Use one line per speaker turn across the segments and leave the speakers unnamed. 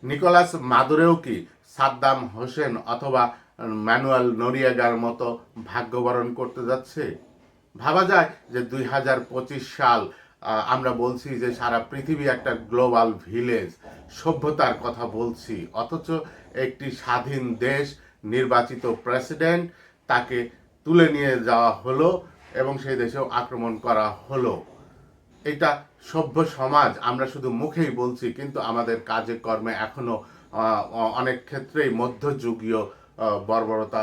Nicolas মাদুরোও কি সাদ্দাম হোসেন অথবা Manuel নোরিয়েগার মতো ভাগ্যবরণ করতে যাচ্ছে? ভাবা যায় যে 2025 সাল, আমরা বলছি যে সারা পৃথিবী একটা গ্লোবাল ভিলেজ, সভ্যতার কথা বলছি, অথচ একটি স্বাধীন দেশ, নির্বাচিত প্রেসিডেন্ট, তাকে তুলে নিয়ে যাওয়া হলো এবং সেই দেশেও আক্রমণ করা হলো। এটা সভ্য সমাজ, আমরা শুধু মুখেই বলছি, কিন্তু আমাদের কাজে কর্মে এখনো অনেক ক্ষেত্রেই মধ্যযুগীয় বর্বরতা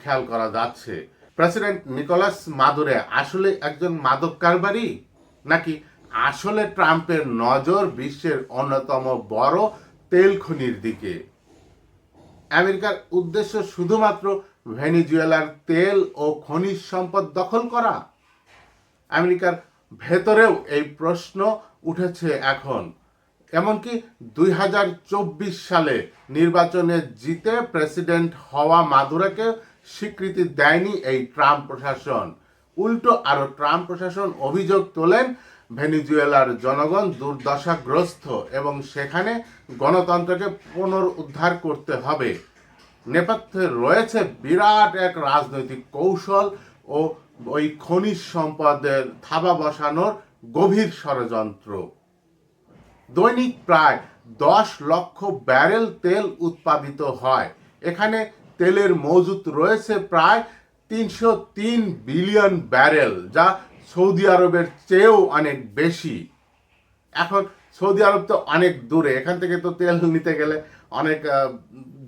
খেয়াল করা যাচ্ছে। প্রেসিডেন্ট নিকোলাস মাদুরো আসলে একজন মাদক কারবারি, নাকি আসলে ট্রাম্পের নজর বিশ্বের অন্যতম বড় তেল খনির দিকে? আমেরিকার উদ্দেশ্য শুধুমাত্র ভেনিজুয়েলার তেল ও খনিজ সম্পদ দখল করা? আমেরিকার ভেতরেও এই প্রশ্ন উঠেছে এখন। এমনকি 2024 সালে নির্বাচনে জিতে প্রেসিডেন্ট হওয়া মাদুরোকে স্বীকৃতি দেয়নি এই ট্রাম্প প্রশাসন। উল্টো আরো ট্রাম্প প্রশাসন অভিযোগ তোলেন ভেনিজুয়েলার জনগণ দুর্দশাগ্রস্ত এবং সেখানে গণতন্ত্রকে পুনরুদ্ধার করতে হবে। নেপথ্যে রয়েছে বিরাট এক রাজনৈতিক কৌশল ও ওই খনিজ সম্পদের থাবা বসানোর গভীর ষড়যন্ত্র। দৈনিক প্রায় 10 লক্ষ ব্যারেল তেল উৎপাদিত হয়। এখানে তেলের মজুত রয়েছে প্রায় 303 বিলিয়ন ব্যারেল, যা সৌদি আরবের চেয়েও অনেক বেশি। এখন সৌদি আরব তো অনেক দূরে, এখান থেকে তো তেল নিতে গেলে অনেক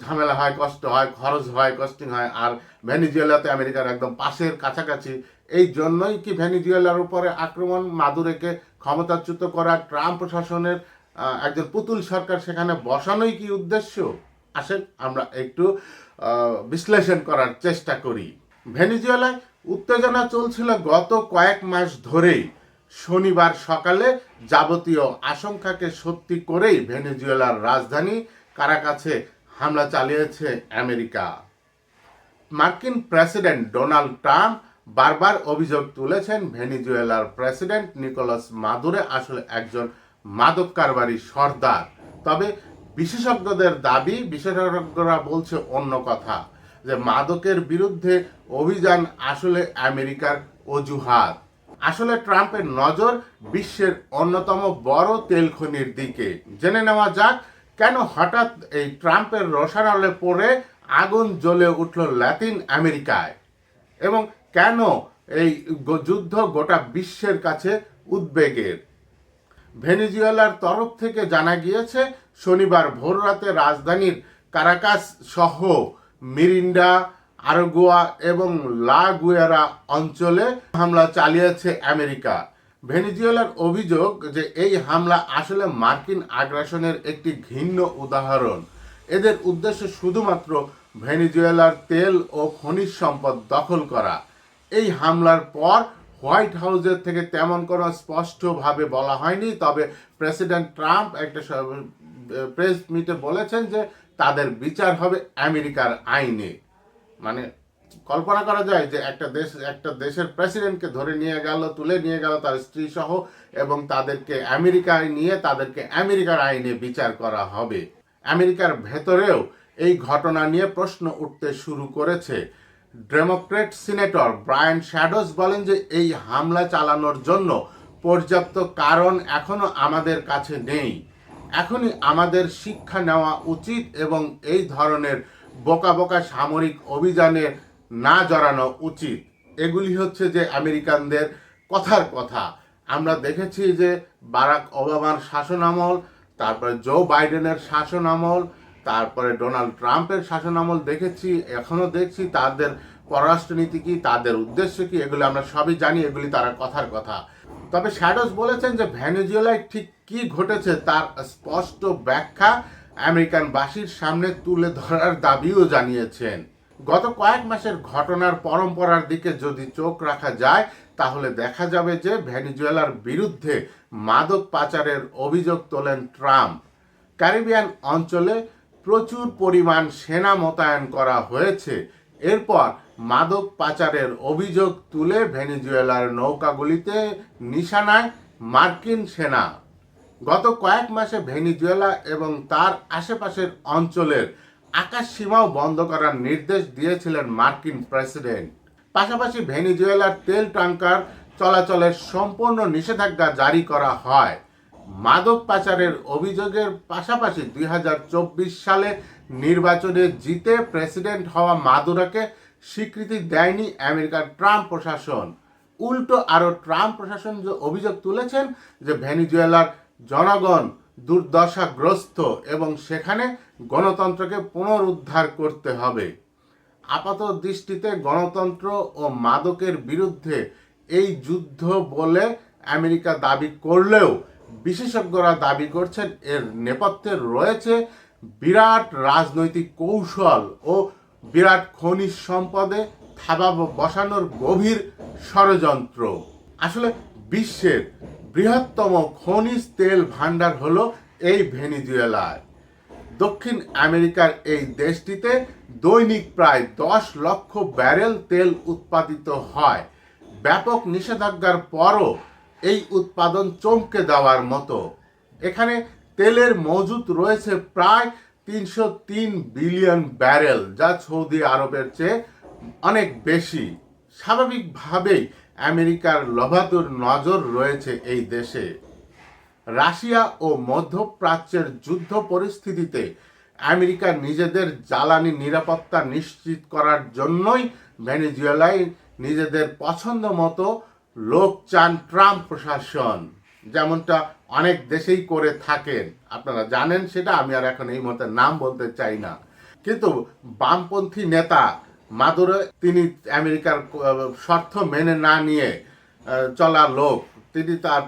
ঝামেলা হয়, কষ্ট হয়, খরচ হয়, কস্টিং হয়। আর ভেনিজুয়েলাতে আমেরিকার একদম পাশের কাছাকাছি। এই জন্যই কি ভেনিজুয়েলার উপরে আক্রমণ, মাদুরোকে ক্ষমতাচ্যুত করা, ট্রাম্প প্রশাসনের একজন পুতুল সরকার সেখানে বসানোই কি উদ্দেশ্য? আসেন আমরা একটু বিশ্লেষণ করার চেষ্টা করি। ভেনিজুয়েলায় উত্তেজনা চলছিল গত কয়েক মাস ধরেই। শনিবার সকালে যাবতীয় আশঙ্কাকে সত্যি করেই ভেনেজুয়েলার রাজধানী কারাকাসে হামলা চালিয়েছে আমেরিকা। মার্কিন প্রেসিডেন্ট ডোনাল্ড ট্রাম্প বারবার অভিযোগ তুলেছেন ভেনেজুয়েলার প্রেসিডেন্ট নিকোলাস মাদুরো আসলে একজন মাদক কারবারি সর্দার। তবে বিশেষজ্ঞদের দাবি, বিশেষজ্ঞরা বলছে অন্য কথা, যে মাদকের বিরুদ্ধে অভিযান আসলে আমেরিকার অজুহাত। আসলে ট্রাম্পের নজর বিশ্বের অন্যতম বড় তেল খনির দিকে। জেনে নেওয়া যাক কেন হঠাৎ এই ট্রাম্পের রোশানলে পড়ে আগুন জ্বলে উঠল লাতিন আমেরিকায়, এবং কেন এই যুদ্ধ গোটা বিশ্বের কাছে উদ্বেগের। ভেনেজুয়েলার তরফ থেকে জানা গিয়েছে শনিবার ভোররাতে রাজধানীর কারাকাস সহ মিরিন্ডা, আরগুয়া এবং লা গুয়েরা অঞ্চলে হামলা চালিয়েছে আমেরিকা। ভেনেজুয়েলার অভিযোগ যে এই হামলা আসলে মার্কিন আগ্রাসনের একটি ঘৃণ্য উদাহরণ। এদের উদ্দেশ্য শুধুমাত্র ভেনেজুয়েলার তেল ও খনিজ সম্পদ দখল করা। এই হামলার পর হোয়াইট হাউসের থেকে তেমন কোনো স্পষ্টভাবে বলা হয়নি, তবে প্রেসিডেন্ট ট্রাম্প একটা প্রেস মিটে বলেছেন যে তাদের বিচার হবে আমেরিকার আইনে। মানে কল্পনা করা যায় যে একটা দেশের প্রেসিডেন্টকে ধরে নিয়ে গেল, তুলে নিয়ে গেল তার স্ত্রী সহ, এবং তাদেরকে আমেরিকায় নিয়ে তাদেরকে আমেরিকার আইনে বিচার করা হবে। আমেরিকার ভেতরেও এই ঘটনা নিয়ে প্রশ্ন উঠতে শুরু করেছে। ডেমোক্রেট সিনেটর ব্রায়ান শ্যাডোস বলেন যে এই হামলা চালানোর জন্য পর্যাপ্ত কারণ এখনো আমাদের কাছে নেই। এখনই আমাদের শিক্ষা নেওয়া উচিত এবং এই ধরনের বোকা বোকা সামরিক অভিযানে না জড়ানো উচিত। এগুলি হচ্ছে যে আমেরিকানদের কথার কথা। আমরা দেখেছি যে বারাক ওবামার শাসনামল, তারপরে জো বাইডেনের শাসনামল, তারপরে ডোনাল্ড ট্রাম্পের শাসনামল দেখেছি, এখনো দেখছি। তাদের পররাষ্ট্রনীতি কি, তাদের উদ্দেশ্য কি, এগুলি আমরা সবই জানি, এগুলি তারা কথার কথা। তবে শ্যাডোস বলেছেন যে ভেনেজুয়েলায় ঠিক কি ঘটেছে তার স্পষ্ট ব্যাখ্যা আমেরিকানবাসীর সামনে তুলে ধরার দাবিও জানিয়েছেন। গত কয়েক মাসের ঘটনার পরম্পরার দিকে যদি চোখ রাখা যায়, তাহলে দেখা যাবে যে ভেনেজুয়েলার বিরুদ্ধে মাদক পাচারের অভিযোগ তোলেন ট্রাম্প। ক্যারিবিয়ান অঞ্চলে প্রচুর পরিমাণ সেনা মোতায়েন করা হয়েছে। এরপর মাদক পাচারের অভিযোগ তুলে ভেনেজুয়েলার নৌকাগুলিতে নিশানায় মার্কিন সেনা। গত কয়েক মাসে ভেনিজুয়েলা এবং তার আশেপাশের অঞ্চলের আকাশ সীমাও বন্ধ করার নির্দেশ দিয়েছিলেন মার্কিন প্রেসিডেন্ট। পাশাপাশি ভেনিজুয়েলার তেল ট্যাঙ্কার চলাচলের সম্পূর্ণ নিষেধাজ্ঞা জারি করা হয়। মাদক পাচারের অভিযোগের পাশাপাশি 2024 সালে নির্বাচনে জিতে প্রেসিডেন্ট হওয়া মাদুরোকে স্বীকৃতি দেয়নি আমেরিকার ট্রাম্প প্রশাসন। উল্টো আরও ট্রাম্প প্রশাসন যে অভিযোগ তুলেছেন যে ভেনিজুয়েলার জনগণ দুর্দশাগ্রস্ত এবং সেখানে গণতন্ত্রকে পুনরুদ্ধার করতে হবে। আপাত দৃষ্টিতে গণতন্ত্র ও মাদকের বিরুদ্ধে এই যুদ্ধ বলে আমেরিকা দাবি করলেও বিশেষজ্ঞরা দাবি করছেন এর নেপথ্যে রয়েছে বিরাট রাজনৈতিক কৌশল ও বিরাট খনিজ সম্পদে থাবা বসানোর গভীর ষড়যন্ত্র। আসলে বিশ্বের বৃহত্তম খনিজ তেল ভাণ্ডার হলো এই ভেনিজুয়েলায়। দক্ষিণ আমেরিকার এই দেশটিতে দৈনিক প্রায় 10 লক্ষ ব্যারেল তেল উৎপাদিত হয়। ব্যাপক নিষেধাজ্ঞার পরও এই উৎপাদন চমকে দেওয়ার মতো। এখানে তেলের মজুত রয়েছে প্রায় 303 বিলিয়ন ব্যারেল, যা সৌদি আরবের চেয়ে অনেক বেশি। স্বাভাবিকভাবেই আমেরিকার লভাতুর নজর রয়েছে এই দেশে। রাশিয়া ও মধ্যপ্রাচ্যের যুদ্ধ পরিস্থিতিতে আমেরিকা নিজেদের জ্বালানি নিরাপত্তা নিশ্চিত করার জন্যই ভেনিজুয়েলায় নিজেদের পছন্দ মতো লোক চান ট্রাম্প প্রশাসন, যেমনটা অনেক দেশেই করে থাকেন। আপনারা জানেন সেটা, আমি আর এখন এই মুহূর্তে নাম বলতে চাই না। কিন্তু বামপন্থী নেতা মাদুরো, তিনি আমেরিকার শর্ত মেনে না নিয়ে চলা লোক, তিনি তার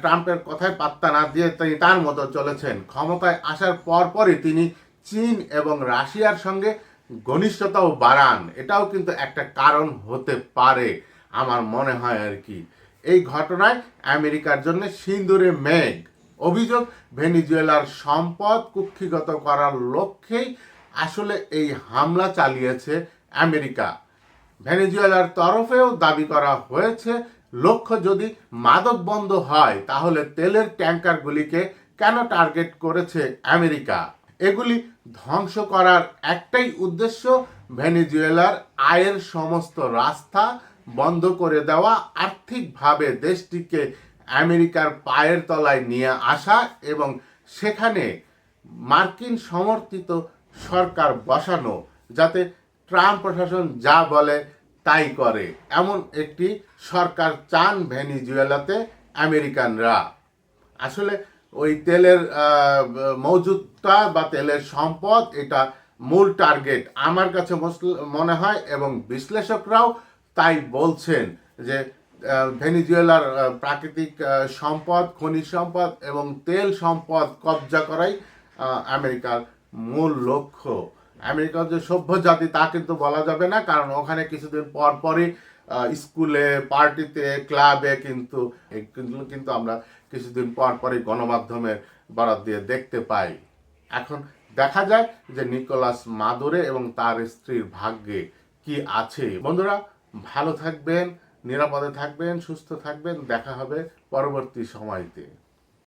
ট্রাম্পের কথায় পাত্তা না দিয়ে তিনি তার মতো চলেছেন। ক্ষমতায় আসার পরপরই তিনি চীন এবং রাশিয়ার সঙ্গে ঘনিষ্ঠতাও বাড়ান। এটাও কিন্তু একটা কারণ হতে পারে আমার মনে হয় আর কি। এই ঘটনায় আমেরিকার জন্য সিঁদুরে মেঘ। অভিযোগ, ভেনিজুয়েলার সম্পদ কুক্ষিগত করার লক্ষ্যেই আসলে এই হামলা চালিয়েছে আমেরিকা। ভেনিজুয়েলার তরফেও দাবি করা হয়েছে লক্ষ্য যদি মাদক বন্ধ হয় তাহলে তেলের ট্যাঙ্কারগুলিকে কেন টার্গেট করেছে আমেরিকা। এগুলি ধ্বংস করার একটাই উদ্দেশ্য, ভেনিজুয়েলার আয়ের সমস্ত রাস্তা বন্ধ করে দেওয়া, আর্থিকভাবে দেশটিকে আমেরিকার পায়ের তলায় নিয়ে আসা এবং সেখানে মার্কিন সমর্থিত সরকার বসানো, যাতে ট্রাম্প প্রশাসন যা বলে তাই করে, এমন একটি সরকার চান ভেনিজুয়েলাতে আমেরিকানরা। আসলে ওই তেলের মজুদটা বা তেলের সম্পদ, এটা মূল টার্গেট আমার কাছে মনে হয়, এবং বিশ্লেষকরাও তাই বলছেন যে ভেনিজুয়েলার প্রাকৃতিক সম্পদ, খনিজ সম্পদ এবং তেল সম্পদ কবজা করাই আমেরিকার মূল লক্ষ্য। আমেরিকার যে সভ্য জাতি তা কিন্তু বলা যাবে না, কারণ ওখানে কিছুদিন পর পরই স্কুলে, পার্টিতে, ক্লাবে কিন্তু আমরা কিছুদিন পর পরই গণমাধ্যমের বরাত দিয়ে দেখতে পাই। এখন দেখা যায় যে নিকোলাস মাদুরো এবং তার স্ত্রীর ভাগ্যে কি আছে। বন্ধুরা, ভালো থাকবেন, নিরাপদে থাকবেন, সুস্থ থাকবেন। দেখা হবে পরবর্তী সময়তে।